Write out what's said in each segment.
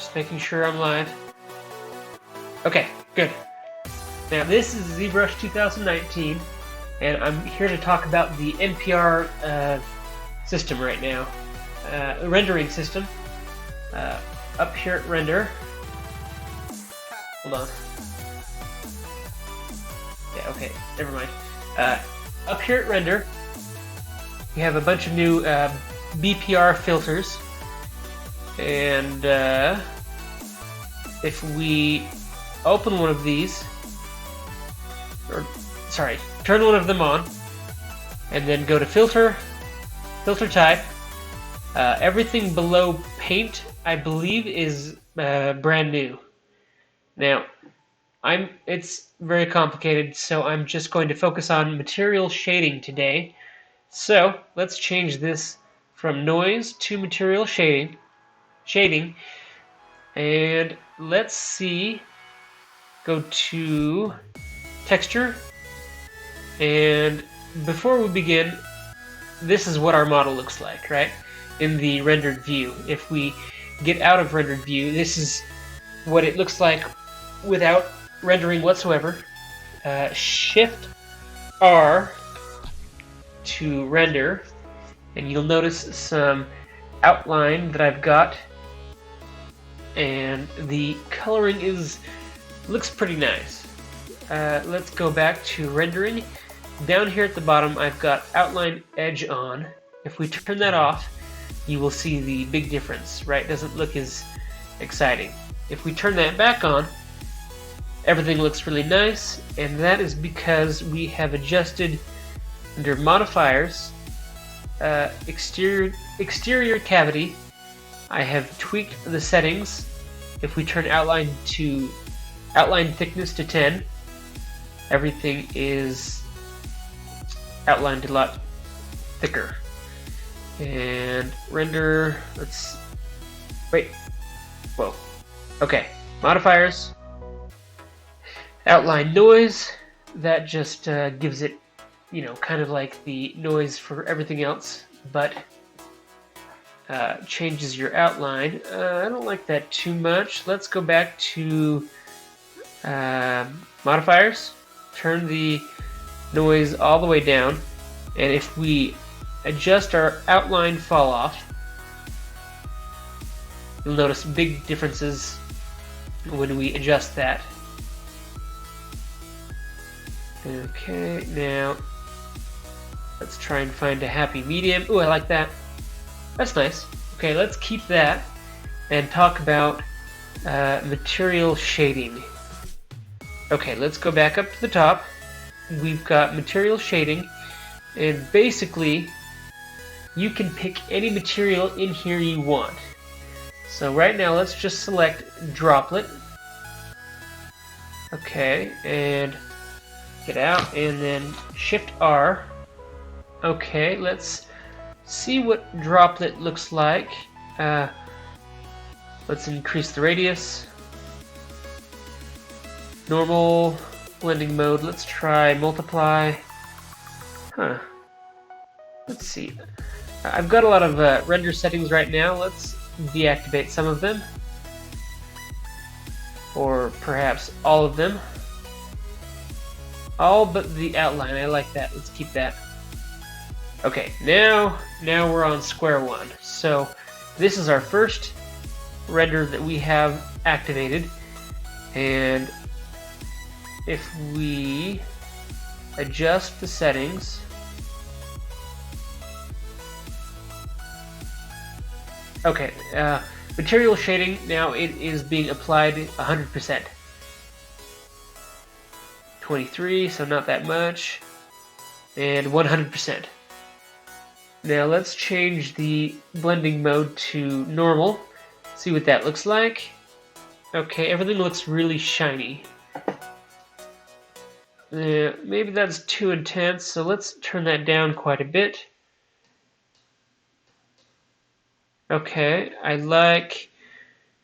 Just making sure I'm live. Okay, good. Now this is Zbrush 2019, and I'm here to talk about the NPR system right now. Rendering system. Up here at render. Hold on. Yeah, okay, never mind. Up here at render, we have a bunch of new Bpr filters. And if we open one of these, turn one of them on, and then go to filter type, everything below paint, I believe, is brand new. Now, it's very complicated, so I'm just going to focus on material shading today. So let's change this from noise to material shading, and let's see, go to texture, and before we begin, this is what our model looks like, right, in the rendered view. If we get out of rendered view, this is what it looks like without rendering whatsoever. Shift R to render, and you'll notice some outline that I've got, and the coloring looks pretty nice. Let's go back to rendering. Down here at the bottom, I've got outline edge on. If we turn that off, you will see the big difference, right? It doesn't look as exciting. If we turn that back on, everything looks really nice, and that is because we have adjusted under modifiers, exterior cavity. I have tweaked the settings. If we turn outline thickness to 10, everything is outlined a lot thicker. And render, okay, modifiers, outline noise, that just gives it, kind of like the noise for everything else, but changes your outline. I don't like that too much. Let's go back to modifiers, turn the noise all the way down, and if we adjust our outline fall off, you'll notice big differences when we adjust that. Okay, now let's try and find a happy medium. Ooh, I like that. That's nice. Okay, let's keep that and talk about material shading. Okay, let's go back up to the top. We've got material shading, and basically you can pick any material in here you want. So right now let's just select droplet. Okay, and get out, and then Shift R. Okay, let's see what droplet looks like. Let's increase the radius. Normal, blending mode, let's try multiply. Let's see. I've got a lot of render settings right now. Let's deactivate some of them. Or perhaps all of them. All but the outline, I like that. Let's keep that. Okay, now we're on square one. So this is our first render that we have activated, and if we adjust the settings, okay, material shading, now it is being applied 100%. 23, so not that much, and 100%. Now let's change the blending mode to normal, see what that looks like. Okay, everything looks really shiny. Maybe that's too intense, so let's turn that down quite a bit. Okay, I like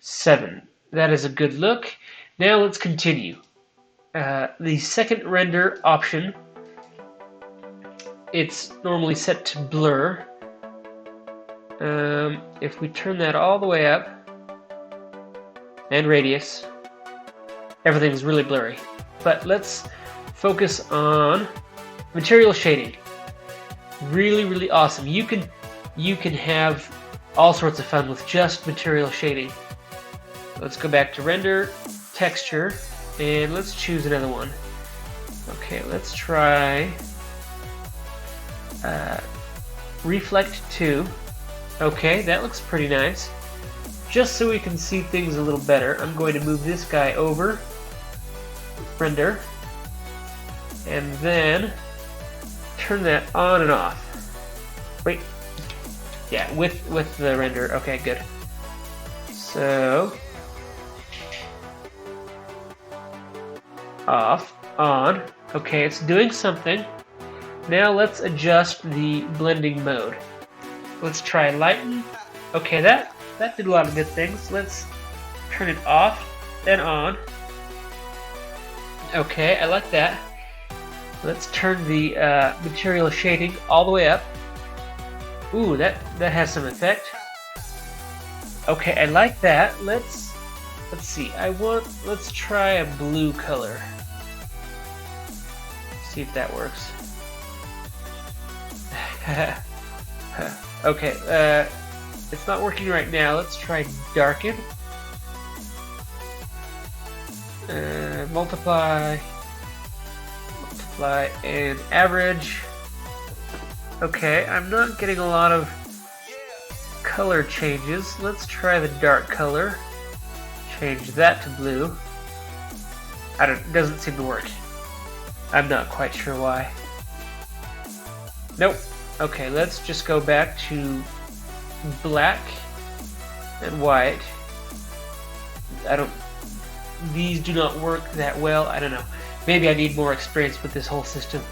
7. That is a good look. Now let's continue. The second render option, it's normally set to blur. If we turn that all the way up, and radius. Everything's really blurry. But let's focus on material shading. Really, really awesome. You can have all sorts of fun with just material shading. Let's go back to render, texture, and let's choose another one. Okay, let's try Reflect 2. Okay, that looks pretty nice. Just so we can see things a little better, I'm going to move this guy over, render, and then turn that on and off. Wait, yeah, with the render. Okay, good. So off, on. Okay, it's doing something. Now let's adjust the blending mode. Let's try lighten. Okay, that did a lot of good things. Let's turn it off and on. Okay, I like that. Let's turn the material shading all the way up. Ooh, that has some effect. Okay, I like that. Let's see. Let's try a blue color. See if that works. Okay, it's not working right now. Let's try darken. Multiply, and average. Okay, I'm not getting a lot of color changes. Let's try the dark color. Change that to blue. It doesn't seem to work. I'm not quite sure why. Nope. Okay, let's just go back to black and white. These do not work that well. I don't know. Maybe I need more experience with this whole system.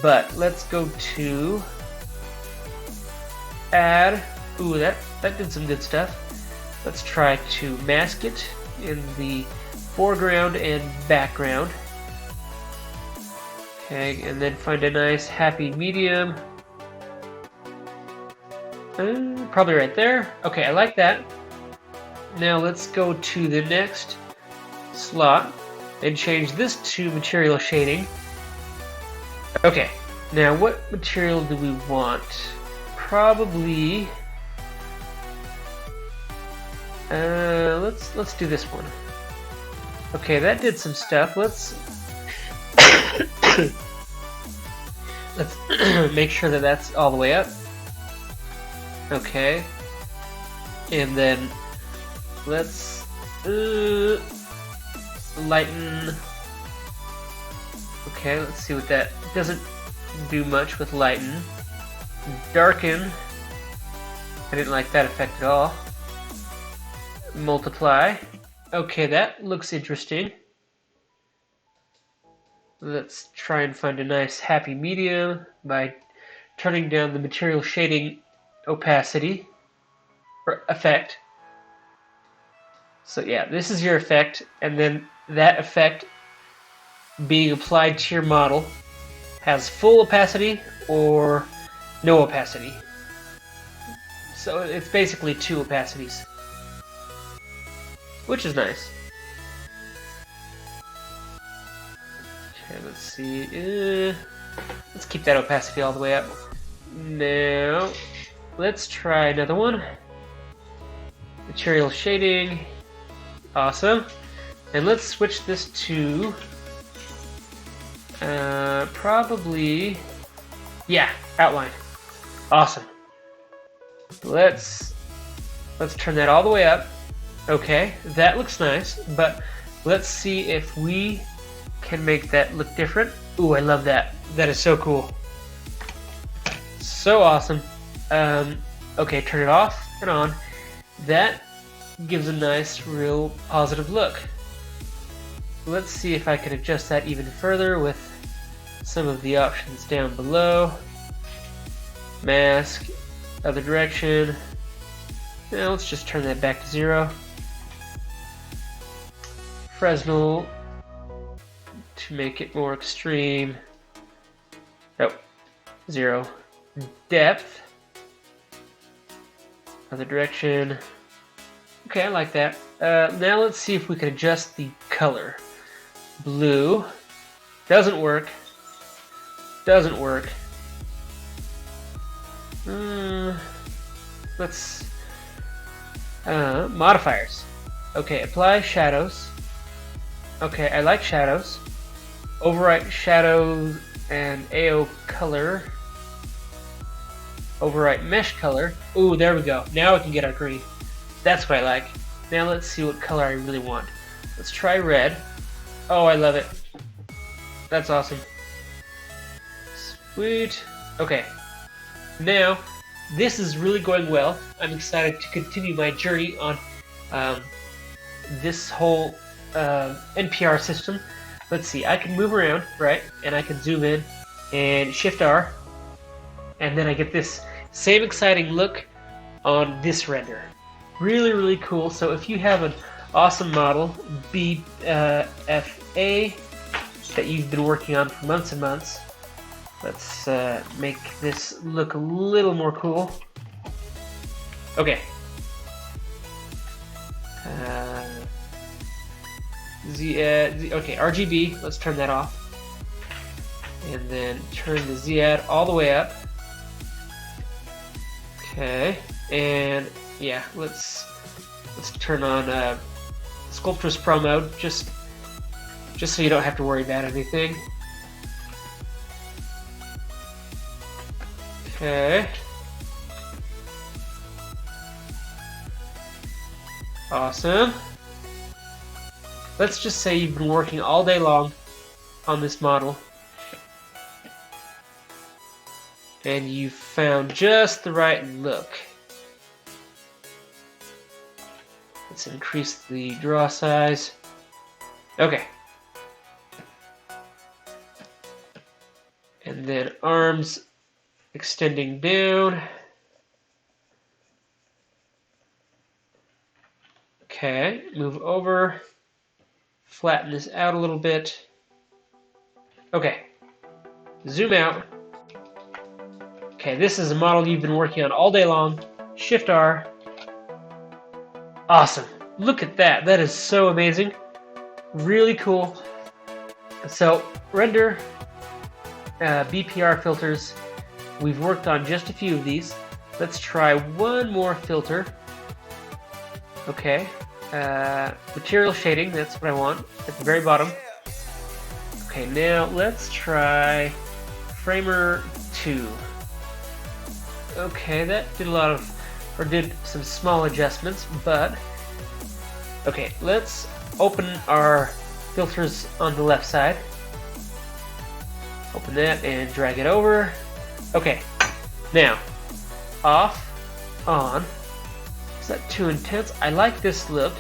But let's go to add. Ooh, that did some good stuff. Let's try to mask it in the foreground and background. Okay, and then find a nice happy medium. Probably right there. Okay, I like that. Now let's go to the next slot and change this to material shading. Okay, now what material do we want? Probably let's do this one. Okay, that did some stuff. Let's make sure that that's all the way up. Okay, and then let's lighten. Okay, let's see what that doesn't do much with lighten. Darken. I didn't like that effect at all. Multiply. Okay, that looks interesting. Let's try and find a nice happy medium by turning down the material shading opacity or effect. So yeah, this is your effect, and then that effect being applied to your model has full opacity or no opacity. So it's basically two opacities, which is nice. Okay, let's see. Let's keep that opacity all the way up. Now, let's try another one. Material shading. Awesome. And let's switch this to probably, yeah, outline. Awesome. Let's turn that all the way up. Okay, that looks nice, but let's see if we can make that look different. Ooh, I love that. That is so cool. So awesome. Okay, turn it off and on. That gives a nice, real positive look. Let's see if I can adjust that even further with some of the options down below. Mask, other direction. Now let's just turn that back to 0. Fresnel to make it more extreme. Nope, 0. Depth, other direction. Okay, I like that. Now let's see if we can adjust the color. Blue. Doesn't work. Doesn't work. Let's... modifiers. Okay, apply shadows. Okay, I like shadows. Overwrite shadows and AO color. Overwrite mesh color. Ooh, there we go. Now we can get our green. That's what I like. Now let's see what color I really want. Let's try red. Oh, I love it. That's awesome. Sweet. Okay. Now, this is really going well. I'm excited to continue my journey on this whole NPR system. Let's see, I can move around, right? And I can zoom in and Shift R. And then I get this same exciting look on this render. Really, really cool. So if you have an awesome model, BFA, that you've been working on for months and months, let's make this look a little more cool. Okay. Okay, RGB, let's turn that off. And then turn the Z-add all the way up. Okay, and yeah, let's turn on Sculptress Pro mode, just so you don't have to worry about anything. Okay. Awesome. Let's just say you've been working all day long on this model and you found just the right look. Let's increase the draw size. Okay. And then arms extending down. Okay, move over. Flatten this out a little bit. Okay, zoom out. Okay, this is a model you've been working on all day long. Shift R. Awesome. Look at that. That is so amazing. Really cool. So, render Bpr filters. We've worked on just a few of these. Let's try one more filter. Okay. Material shading, that's what I want, at the very bottom. Okay, now let's try Framer 2. Okay, that did some small adjustments, but okay, let's open our filters on the left side. Open that and drag it over. Okay, now off, on. Is that too intense? I like this look.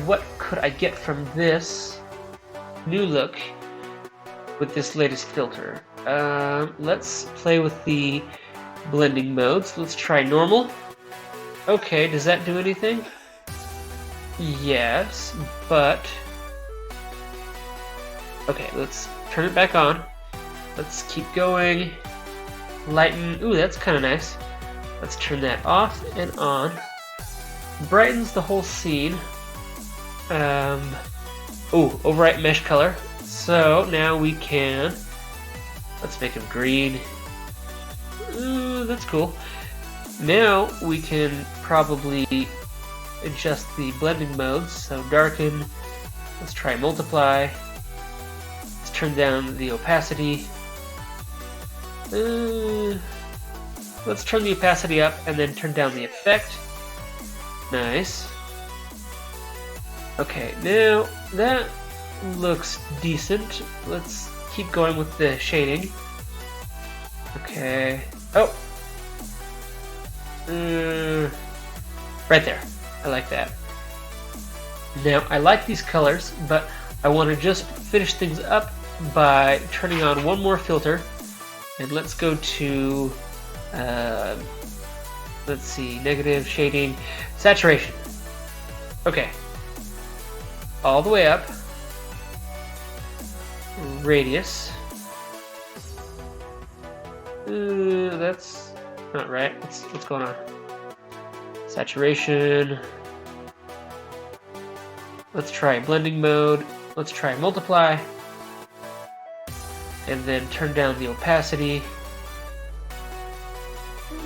What could I get from this new look with this latest filter? Let's play with the blending modes. Let's try normal. Okay, does that do anything? Yes, but... okay, let's turn it back on. Let's keep going. Lighten. Ooh, that's kind of nice. Let's turn that off and on. Brightens the whole scene. Overwrite mesh color. So now we can... let's make him green. Ooh, that's cool. Now we can probably adjust the blending modes. So darken. Let's try multiply. Let's turn down the opacity. Let's turn the opacity up and then turn down the effect. Nice. Okay, now that looks decent. Let's keep going with the shading. Okay. Oh! Right there. I like that. Now, I like these colors, but I want to just finish things up by turning on one more filter. And let's go to... let's see, negative, shading, saturation. Okay. All the way up. Radius. That's not right. What's going on? Saturation. Let's try blending mode. Let's try multiply. And then turn down the opacity.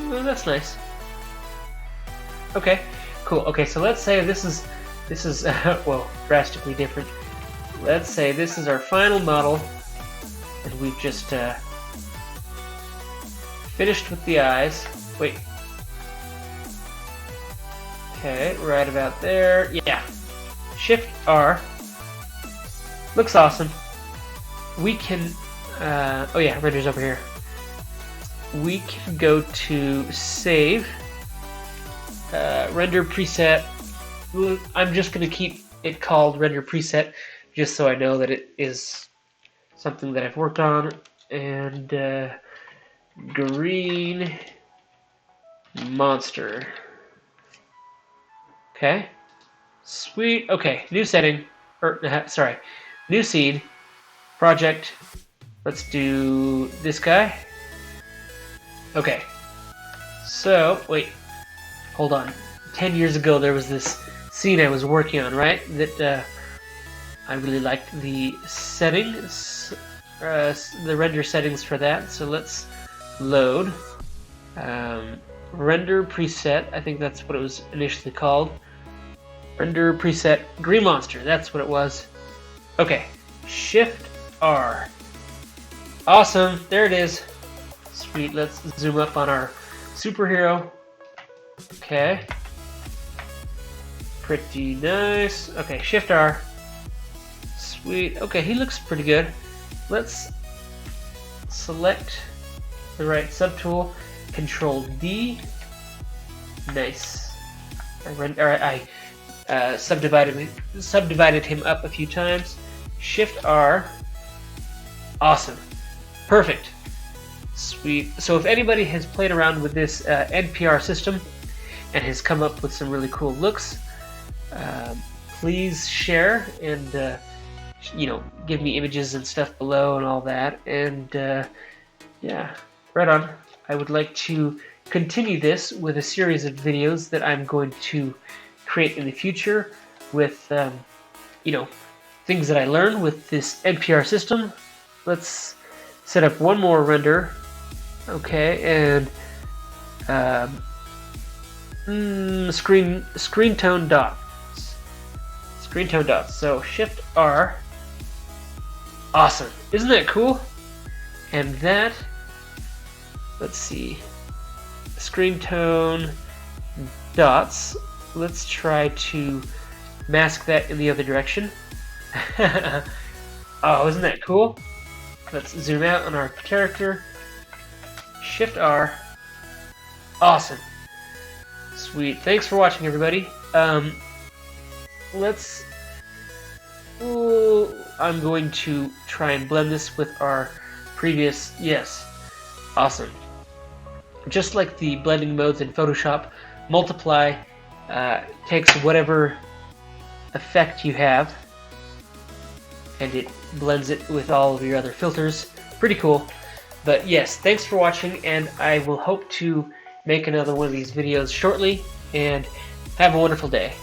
Oh, that's nice. Okay, cool. Okay, so let's say this is well, drastically different. Let's say this is our final model, and we've just finished with the eyes. Wait. Okay, right about there. Yeah. Shift R. Looks awesome. We can. Oh yeah, render's over here. We can go to save. Render preset. I'm just going to keep it called render preset, just so I know that it is something that I've worked on. And green monster. Okay. Sweet. Okay. New setting. Sorry. New seed. Project. Let's do this guy. Okay. So, wait. Hold on. 10 years ago, there was this scene I was working on, right? That I really liked the settings, the render settings for that. So let's load. Render preset. I think that's what it was initially called. Render preset green monster. That's what it was. Okay. Shift R. Awesome. There it is. Sweet. Let's zoom up on our superhero. Okay. Pretty nice. Okay, Shift R. Sweet. Okay, he looks pretty good. Let's select the right subtool. Control D. Nice. I subdivided him up a few times. Shift R. Awesome. Perfect. Sweet. So if anybody has played around with this NPR system and has come up with some really cool looks, please share and give me images and stuff below and all that. And yeah, right on. I would like to continue this with a series of videos that I'm going to create in the future with things that I learn with this NPR system. Let's set up one more render. Okay, and screen tone dots. Screen tone dots. So Shift R. Awesome. Isn't that cool? And that, let's see, screen tone dots. Let's try to mask that in the other direction. Oh, isn't that cool? Let's zoom out on our character. Shift R. Awesome. Sweet. Thanks for watching, everybody. I'm going to try and blend this with our previous. Yes. Awesome. Just like the blending modes in Photoshop, multiply takes whatever effect you have and it blends it with all of your other filters. Pretty cool. But yes, thanks for watching, and I will hope to make another one of these videos shortly, and have a wonderful day.